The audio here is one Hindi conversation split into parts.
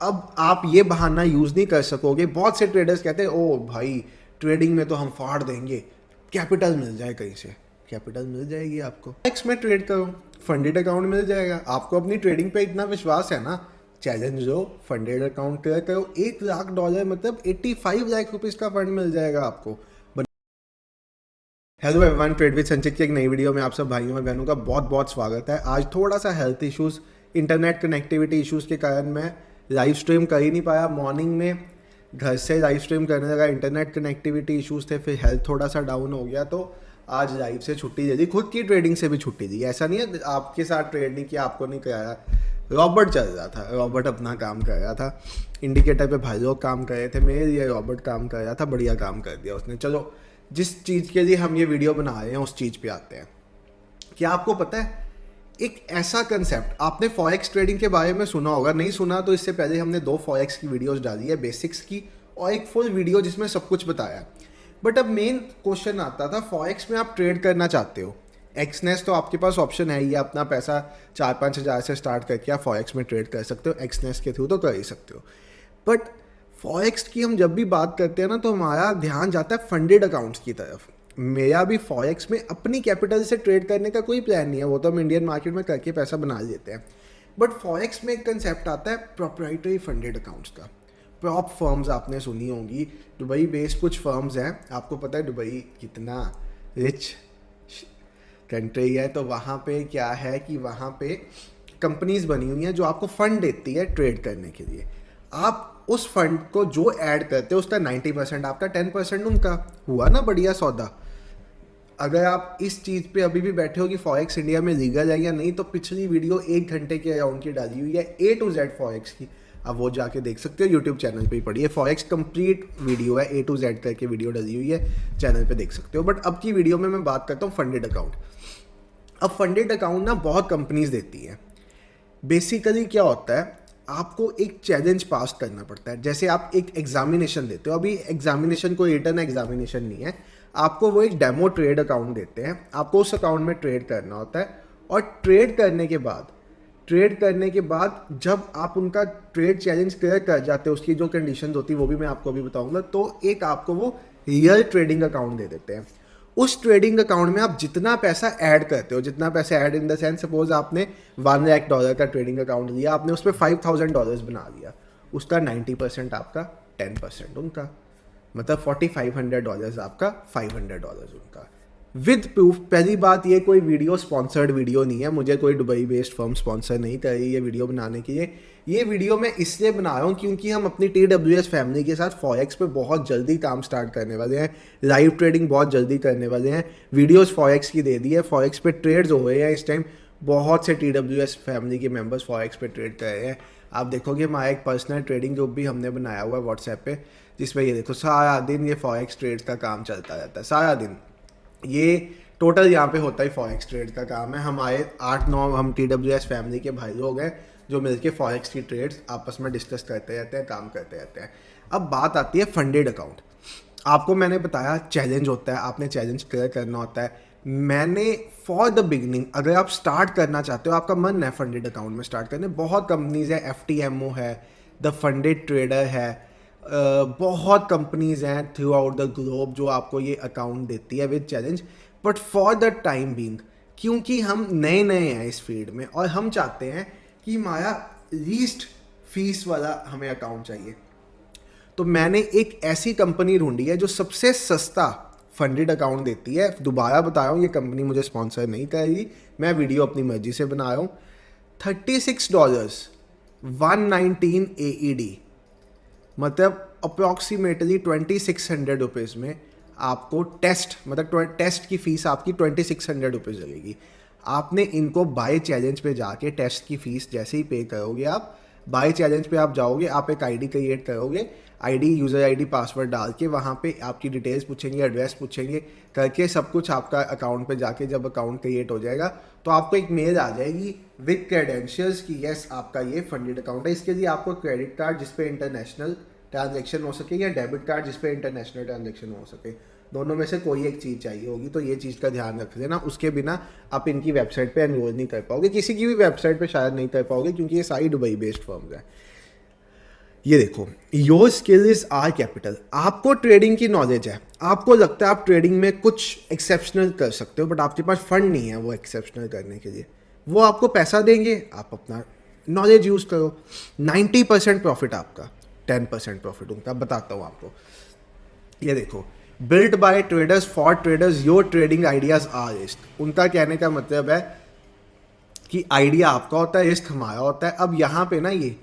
अब आप ये बहाना यूज़ नहीं कर सकोगे। बहुत से ट्रेडर्स कहते हैं ओ भाई ट्रेडिंग में तो हम फाड़ देंगे, कैपिटल मिल जाए कहीं से। कैपिटल मिल जाएगी आपको, एक्स में ट्रेड करो, फंडेड अकाउंट मिल जाएगा आपको। अपनी ट्रेडिंग पे इतना विश्वास है ना, चैलेंज लो, फंडेड अकाउंट क्लियर करो। $1 लाख मतलब 85 लाख रुपीज का फंड मिल जाएगा आपको। हेलो एवरीवन, ट्रेड विद संचित की एक नई वीडियो में आप सब भाइयों और बहनों का बहुत बहुत स्वागत है। आज थोड़ा सा health issues, internet connectivity issues के कारण मैं लाइव स्ट्रीम कर ही नहीं पाया। मॉर्निंग में घर से लाइव स्ट्रीम करने लगा, इंटरनेट कनेक्टिविटी इश्यूज़ थे, फिर हेल्थ थोड़ा सा डाउन हो गया, तो आज लाइव से छुट्टी दे दी, खुद की ट्रेडिंग से भी छुट्टी दी। ऐसा नहीं है आपके साथ ट्रेड नहीं किया, आपको नहीं कराया। रॉबर्ट चल रहा था, रॉबर्ट अपना काम कर रहा था, इंडिकेटर पे भाई लोग काम कर रहे थे, मेरे लिए रॉबर्ट काम कर रहा था, बढ़िया काम कर दिया उसने। चलो, जिस चीज़ के लिए हम ये वीडियो बना रहे हैं उस चीज़ पे आते हैं। क्या आपको पता है एक ऐसा कंसेप्ट, आपने फॉरेक्स ट्रेडिंग के बारे में सुना होगा, नहीं सुना तो इससे पहले हमने 2 फॉरेक्स की वीडियोस डाली है, बेसिक्स की और एक फुल वीडियो जिसमें सब कुछ बताया। बट अब मेन क्वेश्चन आता था, फॉरेक्स में आप ट्रेड करना चाहते हो, एक्सनेस तो आपके पास ऑप्शन है, ये अपना पैसा 4-5 हज़ार से स्टार्ट करके आप फॉरेक्स में ट्रेड कर सकते हो, एक्सनेस के थ्रू तो कर ही सकते हो। बट फॉरेक्स की हम जब भी बात करते हैं ना, तो हमारा ध्यान जाता है फंडेड अकाउंट्स की तरफ। मेरा भी फॉरेक्स में अपनी कैपिटल से ट्रेड करने का कोई प्लान नहीं है, वो तो हम इंडियन मार्केट में करके पैसा बना लेते हैं। बट फॉरेक्स में एक कंसेप्ट आता है प्रोप्राइटरी फंडेड अकाउंट्स का। प्रॉप फर्म्स आपने सुनी होंगी, दुबई बेस्ड कुछ फर्म्स हैं। आपको पता है दुबई कितना रिच कंट्री है, तो वहाँ पे क्या है कि वहाँ पे कंपनीज बनी हुई हैं जो आपको फंड देती है ट्रेड करने के लिए। आप उस फंड को जो ऐड करते हो उसका 90% आपका, 10% उनका। हुआ ना बढ़िया सौदा। अगर आप इस चीज़ पे अभी भी बैठे हो कि फॉरेक्स इंडिया में लीगल है या नहीं, तो पिछली वीडियो 1 घंटे के अराउंड की डाली हुई है A to Z फॉरेक्स की, आप वो जाके देख सकते हो, यूट्यूब चैनल पे ही पड़ी है। फॉरेक्स कंप्लीट वीडियो है, A to Z करके वीडियो डाली हुई है, चैनल पे देख सकते हो। बट अब की वीडियो में मैं बात करता हूँ फंडेड अकाउंट। अब फंडेड अकाउंट ना बहुत कंपनीज देती हैं। बेसिकली क्या होता है, आपको एक चैलेंज पास करना पड़ता है। जैसे आप एक एग्जामिनेशन देते हो, अभी एग्जामिनेशन कोई रिटर्न एग्जामिनेशन नहीं है, आपको वो एक डेमो ट्रेड अकाउंट देते हैं, आपको उस अकाउंट में ट्रेड करना होता है। और ट्रेड करने के बाद जब आप उनका ट्रेड चैलेंज क्लियर कर जाते हो, उसकी जो कंडीशन होती है वो भी मैं आपको अभी बताऊंगा, तो एक आपको वो रियल ट्रेडिंग अकाउंट दे देते हैं। उस ट्रेडिंग अकाउंट में आप जितना पैसा ऐड करते हो, जितना पैसा add in the sense, suppose आपने $1 लाख का ट्रेडिंग अकाउंट लिया, आपने उस पर $5,000 बना लिया, उसका 90% आपका, 10% उनका, मतलब $4,500 आपका, $500 उनका, विद प्रूफ। पहली बात, ये कोई वीडियो स्पॉन्सर्ड वीडियो नहीं है, मुझे कोई दुबई बेस्ड फर्म स्पॉन्सर नहीं कर रही ये वीडियो बनाने के लिए। ये वीडियो मैं इसलिए बना रहा हूँ क्योंकि हम अपनी TWS फैमिली के साथ फॉरेक्स पे बहुत जल्दी काम स्टार्ट करने वाले हैं, लाइव ट्रेडिंग बहुत जल्दी करने वाले हैं। वीडियोस फॉरेक्स की दे दी है, फॉरेक्स पे ट्रेड्स हो रहे हैं इस टाइम, बहुत से TWS फैमिली के मेंबर्स फॉरेक्स पे ट्रेड कर रहे हैं। आप देखोगे हमारा एक पर्सनल ट्रेडिंग ग्रुप भी हमने बनाया हुआ है व्हाट्सएप पे, जिसमें ये देखो सारा दिन ये फॉरेक्स ट्रेड का काम चलता रहता है, सारा दिन। ये टोटल यहाँ पे होता है फॉरेक्स ट्रेड का काम है। हमारे 8-9 हम TWS फैमिली के भाई लोग हैं जो मिलके फॉरेक्स की ट्रेड्स आपस में डिस्कस करते रहते हैं, काम करते रहते हैं। अब बात आती है फंडेड अकाउंट। आपको मैंने बताया चैलेंज होता है, आपने चैलेंज क्लियर करना होता है। मैंने फॉर द बिगनिंग, अगर आप स्टार्ट करना चाहते हो, आपका मन है फंडेड अकाउंट में स्टार्ट करने, बहुत कंपनीज है, FTMO है, द फंडेड ट्रेडर है, बहुत कंपनीज हैं थ्रू आउट द ग्लोब जो आपको ये अकाउंट देती है with challenge. But for the time being, क्योंकि हम नए नए हैं इस फील्ड में और हम चाहते हैं कि हमारा लीस्ट फीस वाला हमें अकाउंट चाहिए, तो मैंने एक ऐसी कंपनी ढूंढी है जो सबसे सस्ता फंडेड अकाउंट देती है। दोबारा बता रहा हूँ, ये कंपनी मुझे स्पॉन्सर नहीं कर रही, मैं वीडियो अपनी मर्जी से बना रहा हूँ। $36, 119 AED, मतलब अप्रॉक्सीमेटली ₹2,600 में आपको टेस्ट, मतलब टेस्ट की फ़ीस आपकी ₹2,600 लगेगी। आपने इनको बाय चैलेंज पे जाके टेस्ट की फ़ीस जैसे ही पे करोगे, आप बाय चैलेंज पे आप जाओगे, आप एक आईडी क्रिएट करोगे, आईडी यूज़र आईडी पासवर्ड डाल के वहाँ पे आपकी डिटेल्स पूछेंगे, एड्रेस पूछेंगे, करके सब कुछ आपका अकाउंट पे जाके जब अकाउंट क्रिएट हो जाएगा तो आपको एक मेल आ जाएगी विद क्रेडेंशियल्स कि यस आपका ये फंडेड अकाउंट है। इसके लिए आपको क्रेडिट कार्ड जिस पे इंटरनेशनल ट्रांजैक्शन हो सके या डेबिट कार्ड जिस पे इंटरनेशनल ट्रांजैक्शन हो सके, दोनों में से कोई एक चीज़ चाहिए होगी। तो ये चीज़ का ध्यान रख लेना, उसके बिना आप इनकी वेबसाइट पे एनरोल नहीं कर पाओगे, किसी की भी वेबसाइट पे शायद नहीं कर पाओगे क्योंकि ये सारी दुबई बेस्ड फर्म्स हैं। ये देखो, your skill is are capital. आपको ट्रेडिंग की नॉलेज है, आपको लगता है आप ट्रेडिंग में कुछ एक्सेप्शनल कर सकते हो, बट आपके पास फंड नहीं है वो एक्सेप्शनल करने के लिए। वो आपको पैसा देंगे, आप अपना नॉलेज यूज़ करो। 90% प्रॉफिट आपका, 10% प्रॉफिट उनका। बताता हूँ आपको, ये देखो, built by traders for traders, your trading ideas are risk. उनका कहने का मतलब है कि आइडिया आपका होता है, रिस्क हमारा होता है। अब यहाँ पे ना ये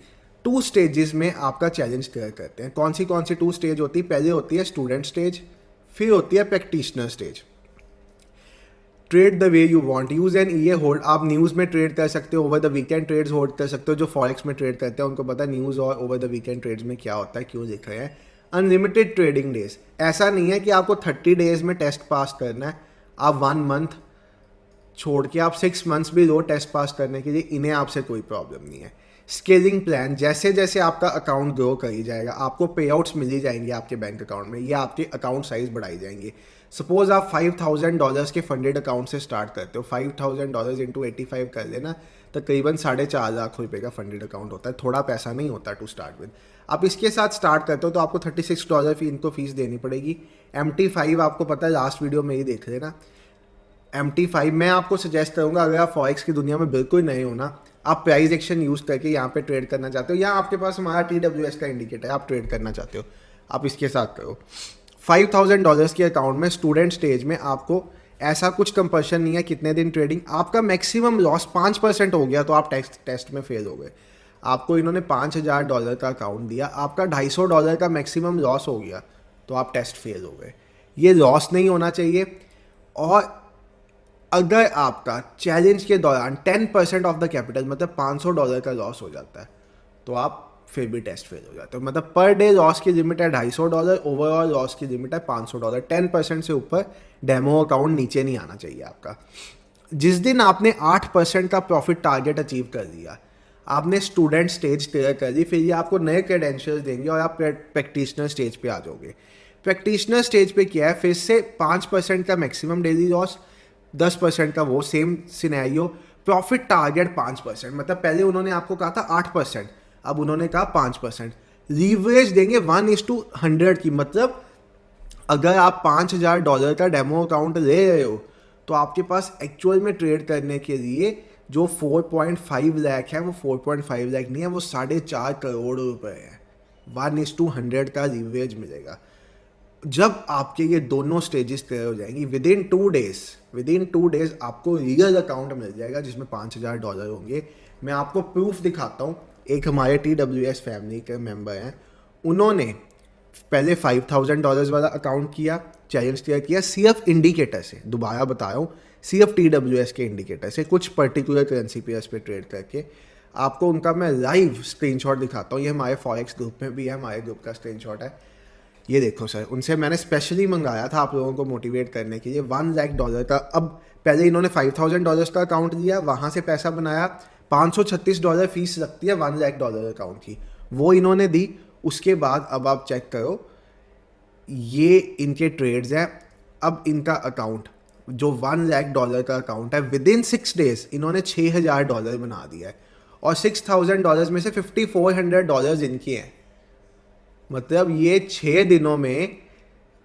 2 स्टेजेस में आपका चैलेंज क्लियर करते हैं। कौन सी 2 स्टेज होती है? पहले होती है स्टूडेंट स्टेज, फिर होती है practitioner stage. Trade the way you want, use an EA hold. आप न्यूज़ में ट्रेड कर सकते हो, over the weekend trades hold कर सकते हो। जो फॉरेक्स में ट्रेड करते हैं उनको पता है न्यूज़ और ओवर द वीकेंड ट्रेड्स में क्या होता है, क्यों लिख रहे हैं। अनलिमिटेड ट्रेडिंग डेज, ऐसा नहीं है कि आपको 30 डेज में टेस्ट पास करना है। आप 1 मंथ छोड़ के आप 6 मंथ्स भी लो टेस्ट पास करने के लिए, इन्हें आपसे कोई प्रॉब्लम नहीं है। स्केलिंग प्लान, जैसे जैसे आपका अकाउंट ग्रो करी जाएगा आपको पे आउट्स मिल ही जाएंगे आपके बैंक अकाउंट में, या आपके अकाउंट साइज बढ़ाई जाएंगे। सपोज आप $5,000 के फंडेड अकाउंट से स्टार्ट करते हो, $5,000 इंटू 85 कर लेना, तकरीबन 4.5 लाख रुपये का फंडेड अकाउंट होता है। थोड़ा पैसा नहीं होता टू स्टार्ट विद। आप इसके साथ स्टार्ट करते हो तो आपको $36 इनको फीस देनी पड़ेगी। MT5 आपको पता है, लास्ट वीडियो में ही देख लेना। MT5 मैं आपको सजेस्ट करूंगा, अगर आप फॉरेक्स की दुनिया में बिल्कुल नए हो ना, आप प्राइस एक्शन यूज़ करके यहाँ पे ट्रेड करना चाहते हो, या आपके पास हमारा TWS का इंडिकेटर है, आप ट्रेड करना चाहते हो, आप इसके साथ करो। $5,000 के अकाउंट में स्टूडेंट स्टेज में आपको ऐसा कुछ कंपल्शन नहीं है कितने दिन ट्रेडिंग। आपका मैक्सिमम लॉस 5% हो गया तो आप टेस्ट में फेल हो गए। आपको इन्होंने $5,000 का अकाउंट दिया, आपका $250 का मैक्सिमम लॉस हो गया तो आप टेस्ट फेल हो गए। ये लॉस नहीं होना चाहिए। और अगर आपका चैलेंज के दौरान 10% ऑफ द कैपिटल मतलब $500 का लॉस हो जाता है तो आप फिर भी टेस्ट फेल हो जाते हो। मतलब पर डे लॉस की लिमिट है $250, ओवरऑल लॉस की लिमिट है $500। 10% से ऊपर डेमो अकाउंट नीचे नहीं आना चाहिए आपका। जिस दिन आपने 8% का प्रॉफिट टारगेट अचीव कर लिया, आपने स्टूडेंट स्टेज क्लियर कर ली, फिर ये आपको नए क्रेडेंशियल्स देंगे और आप प्रैक्टिशनर स्टेज पे आ जाओगे। प्रैक्टिशनर स्टेज पे क्या है, फिर से 5% का मैक्सिमम डेली लॉस, 10% का वो सेम सिनेरियो, प्रॉफिट टारगेट 5%। मतलब पहले उन्होंने आपको कहा था 8%, अब उन्होंने कहा 5%। लीवरेज देंगे 1:100 की। मतलब अगर आप $5,000 का डेमो अकाउंट ले रहे हो तो आपके पास एक्चुअल में ट्रेड करने के लिए जो 4.5 लाख है वो 4.5 लाख नहीं है, वो 4.5 करोड़ रुपए है। 1:100 का लीवरेज मिलेगा। जब आपके ये दोनों स्टेजेस क्लियर हो जाएंगी, विद इन 2 डेज आपको रियल अकाउंट मिल जाएगा जिसमें $5,000 होंगे। मैं आपको प्रूफ दिखाता हूँ। एक हमारे TWS फैमिली के मेंबर हैं, उन्होंने पहले $5,000 वाला अकाउंट किया, चैलेंज क्लियर किया सिर्फ इंडिकेटर से। दोबारा बता रहा हूँ, सिर्फ TWS के इंडिकेटर से, कुछ पर्टिकुलर करेंसी पेयर्स पे ट्रेड करके। आपको उनका मैं लाइव स्क्रीनशॉट दिखाता हूँ। ये हमारे फॉरेक्स ग्रुप में भी है, हमारे ग्रुप का स्क्रीनशॉट है। ये देखो सर, उनसे मैंने स्पेशली मंगाया था आप लोगों को मोटिवेट करने के लिए। $1 लाख का, अब पहले इन्होंने $5,000 का अकाउंट दिया, वहाँ से पैसा बनाया। $536 फीस लगती है $1 लाख अकाउंट की, वो इन्होंने दी। उसके बाद अब आप चेक करो, ये इनके ट्रेड्स हैं। अब इनका अकाउंट जो $1 लाख का अकाउंट है, विद इन 6 डेज इन्होंने $6,000 बना दिया है। और $6,000 में से $5,400 इनकी हैं। मतलब ये 6 दिनों में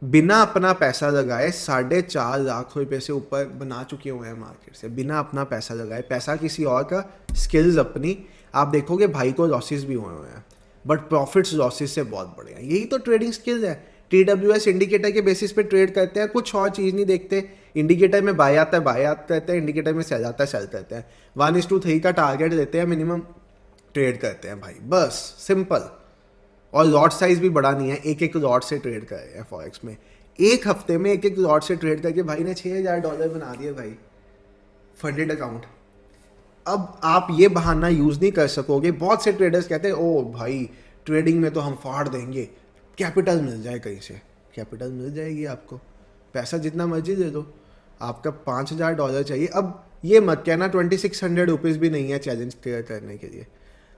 बिना अपना पैसा लगाए 4.5 लाख रुपए से ऊपर बना चुके हुए हैं मार्केट से, बिना अपना पैसा लगाए। पैसा किसी और का, स्किल्स अपनी। आप देखोगे भाई को लॉसेस भी हुए हुए हैं, बट प्रॉफिट्स लॉसेस से बहुत बड़े हैं। यही तो ट्रेडिंग स्किल्स है। TWS इंडिकेटर के बेसिस पे ट्रेड करते हैं, कुछ और चीज़ नहीं देखते। इंडिकेटर में बाय आता है, बाय करते हैं, इंडिकेटर में सेल आता है, सेल करते हैं। 1:3 का टारगेट देते हैं, मिनिमम ट्रेड करते हैं भाई, बस सिंपल। और लॉट साइज भी बड़ा नहीं है, एक लॉट से ट्रेड कर रहे हैं फॉरेक्स में। एक हफ्ते में एक लॉट से ट्रेड करके भाई ने $6,000 बना दिए भाई, फंडेड अकाउंट। अब आप ये बहाना यूज़ नहीं कर सकोगे। बहुत से ट्रेडर्स कहते हैं ओ भाई ट्रेडिंग में तो हम फाड़ देंगे, कैपिटल मिल जाए कहीं से। कैपिटल मिल जाएगी आपको, पैसा जितना मर्जी दे दो। आपका $5,000 चाहिए। अब ये मत कहना 2600 रुपीज़ भी नहीं है चैलेंज क्लियर करने के लिए।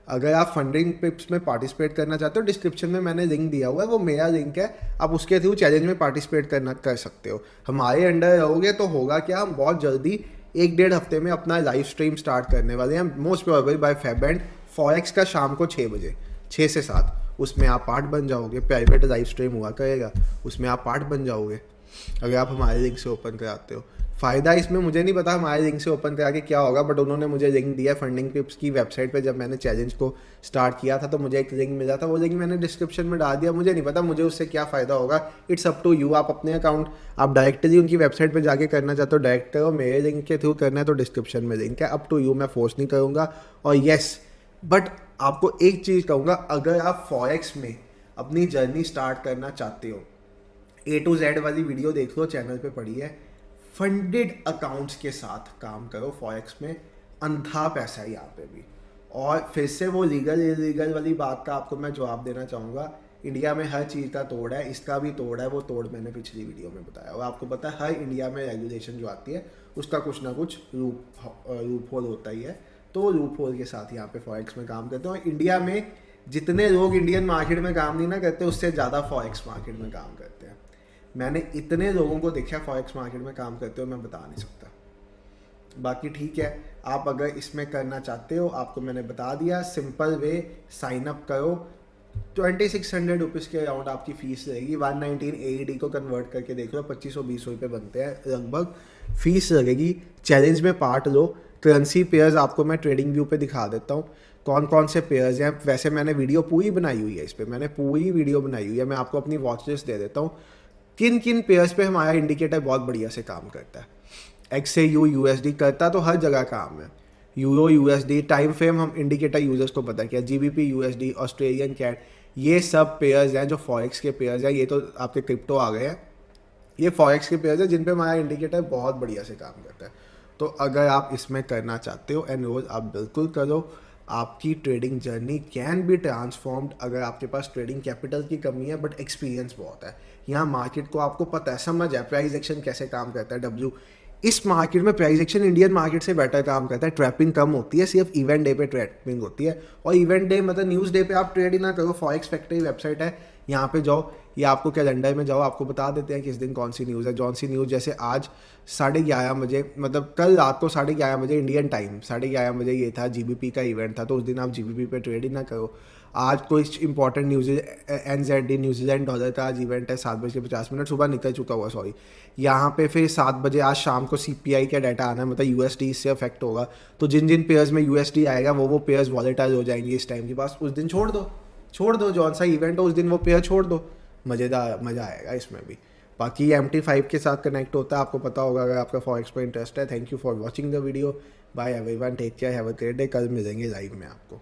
अगर आप फंडिंग पिप्स में पार्टिसिपेट करना चाहते हो, डिस्क्रिप्शन में मैंने लिंक दिया हुआ है, वो मेरा लिंक है। आप उसके थ्रू चैलेंज में पार्टिसिपेट कर सकते हो। हमारे अंडर रहोगे तो होगा क्या, हम बहुत जल्दी 1-1.5 हफ्ते में अपना लाइव स्ट्रीम स्टार्ट करने वाले हैं, most probably bye Feb and. Forex का शाम को 6 बजे, 6 से 7। उसमें आप पार्ट बन जाओगे, प्राइवेट लाइव स्ट्रीम हुआ करेगा, उसमें आप पार्ट बन जाओगे अगर आप हमारे लिंक से ओपन कराते हो। फ़ायदा इसमें मुझे नहीं पता हमारे लिंक से ओपन करा के क्या होगा, बट उन्होंने मुझे लिंक दिया फंडिंग टिप्स की वेबसाइट पे। जब मैंने चैलेंज को स्टार्ट किया था तो मुझे एक लिंक मिला था, वो लिंक मैंने डिस्क्रिप्शन में डाल दिया। मुझे नहीं पता मुझे उससे क्या फ़ायदा होगा, इट्स अप टू यू। आप अपने अकाउंट आप डायरेक्टली उनकी वेबसाइट पर जाके करना चाहते हो डायरेक्ट करो, मेरे लिंक के थ्रू करना है तो डिस्क्रिप्शन में लिंक है, अप टू यू, मैं फोर्स नहीं करूँगा। और येस, बट आपको एक चीज़ कहूँगा, अगर आप फॉरेक्स में अपनी जर्नी स्टार्ट करना चाहते हो, A to Z वाली वीडियो देख लो, चैनल पे पड़ी है। फंडेड अकाउंट्स के साथ काम करो फॉरेक्स में, अंधा पैसा है यहाँ पे भी। और फिर से वो लीगल इलीगल वाली बात का आपको मैं जवाब देना चाहूँगा। इंडिया में हर चीज़ का तोड़ है, इसका भी तोड़ है, वो तोड़ मैंने पिछली वीडियो में बताया। और आपको पता है हर इंडिया में रेगुलेशन जो आती है उसका कुछ ना कुछ लूप होल होता ही है। तो लूप होल के साथ यहाँ पे फॉरेक्स में काम करते हैं। और इंडिया में जितने लोग इंडियन मार्केट में काम नहीं ना करते, उससे ज़्यादा फॉरेक्स मार्केट में काम करते हैं। मैंने इतने लोगों को देखा फॉरेक्स मार्केट में काम करते हो, मैं बता नहीं सकता। बाकी ठीक है, आप अगर इसमें करना चाहते हो, आपको मैंने बता दिया सिंपल वे, साइन अप करो। 2600 रुपीज़ के अराउंड आपकी फ़ीस रहेगी। 119 AED को कन्वर्ट करके देख लो, 2520 रुपये बनते हैं लगभग फ़ीस लगेगी। चैलेंज में पार्ट लो। करेंसी पेयर्स आपको मैं ट्रेडिंग व्यू पे दिखा देता हूँ कौन कौन से पेयर्स हैं। वैसे मैंने वीडियो पूरी बनाई हुई है, इस पर मैंने पूरी वीडियो बनाई हुई है। मैं आपको अपनी वॉच लिस्ट दे देता हूँ किन किन पेयर्स पे हमारा इंडिकेटर बहुत बढ़िया से काम करता है। XAU USD करता तो हर जगह काम है। यूरो USD टाइम फ्रेम हम इंडिकेटर यूजर्स को पता किया, GBP USD, ऑस्ट्रेलियन कैट, ये सब पेयर्स हैं जो फॉरेक्स के पेयर्स हैं। ये तो आपके क्रिप्टो आ गए हैं, ये फॉरेक्स के पेयर्स हैं जिन पे हमारा इंडिकेटर बहुत बढ़िया से काम करता है। तो अगर आप इसमें करना चाहते हो एनरोल, आप बिल्कुल करो। आपकी trading journey can be transformed. अगर आपके पास ट्रेडिंग कैपिटल की कमी है बट एक्सपीरियंस बहुत है, यहाँ मार्केट को आपको पता है, समझ है प्राइस एक्शन कैसे काम करता है, W। इस मार्केट में प्राइस एक्शन इंडियन मार्केट से बेटर काम करता है। ट्रैपिंग कम होती है, सिर्फ इवेंट डे पे ट्रैपिंग होती है। और इवेंट डे मतलब न्यूज़ डे पे आप ट्रेड ही ना करो। फॉरेक्स फैक्ट्री वेबसाइट है, यहाँ पे जाओ या आपको कैलेंडर में जाओ, आपको बता देते हैं किस दिन कौन सी न्यूज़ है। जौन सी न्यूज़ जैसे आज 11:30 बजे, मतलब कल रात को 11:30 बजे इंडियन टाइम 11:30 बजे ये था, GBP का इवेंट था, तो उस दिन आप GBP पे ट्रेड ही ना करो। आज कोई important news, NZD New Zealand dollar का आज इवेंट है 7:50 सुबह निकल चुका हुआ, सॉरी। यहाँ पे फिर 7 बजे आज शाम को CPI का डाटा आना है, मतलब USD इससे अफेक्ट होगा। तो जिन जिन पेयर्स में USD आएगा वो पेयर्स वॉलेटाइल हो जाएंगे इस टाइम के पास। उस दिन छोड़ दो जौन सा इवेंट हो उस दिन वो पेयर छोड़ दो, मज़ा आएगा इसमें भी। बाकी MT5 के साथ कनेक्ट होता है, आपको पता होगा अगर आपका फॉरेक्स में इंटरेस्ट है। Thank you for watching the video, bye everyone, take care, have a great day. कल मिलेंगे लाइव में आपको।